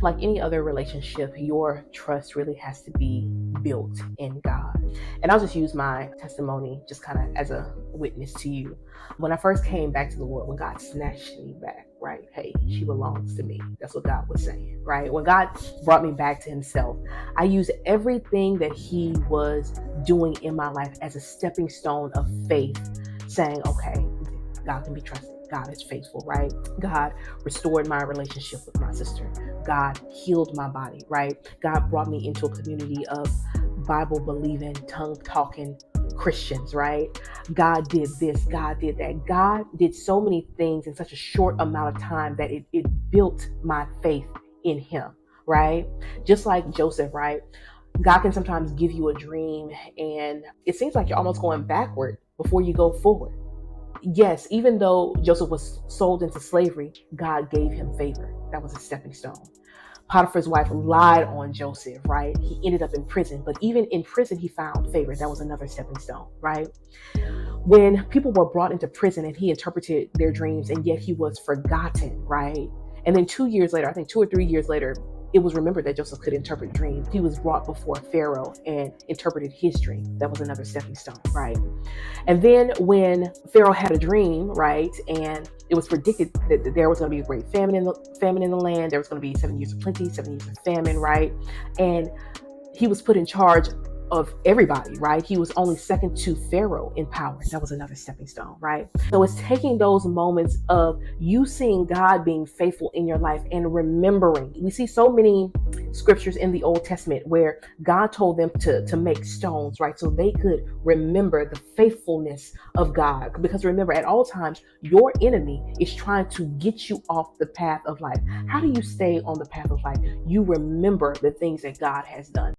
Like any other relationship, your trust really has to be built in God. And I'll just use my testimony just kind of as a witness to you. When I first came back to the Lord, when God snatched me back, right? Hey, she belongs to me. That's what God was saying, right? When God brought me back to Himself, I used everything that He was doing in my life as a stepping stone of faith, saying, okay, God can be trusted. God is faithful, right? God restored my relationship with my sister. God healed my body, right? God brought me into a community of Bible believing, tongue talking Christians, right? God did this, God did that. God did so many things in such a short amount of time that it built my faith in Him, right? Just like Joseph, right? God can sometimes give you a dream and it seems like you're almost going backward before you go forward. Yes, even though Joseph was sold into slavery, God gave him favor. That was a stepping stone. Potiphar's wife lied on Joseph, right? He ended up in prison, but even in prison, he found favor. That was another stepping stone, right? When people were brought into prison and he interpreted their dreams, and yet he was forgotten, right? And then 2 years later, I think 2 or 3 years later, it was remembered that Joseph could interpret dreams. He was brought before Pharaoh and interpreted his dream. That was another stepping stone, right? And then when Pharaoh had a dream, right, and it was predicted that there was going to be a great famine in the land. There was going to be 7 years of plenty, 7 years of famine, right? And he was put in charge of everybody, right? He was only second to Pharaoh in power. That was another stepping stone, right? So it's taking those moments of you seeing God being faithful in your life and remembering. We see so many scriptures in the Old Testament where God told them to make stones, right? So they could remember the faithfulness of God. Because remember, at all times, your enemy is trying to get you off the path of life. How do you stay on the path of life? You remember the things that God has done.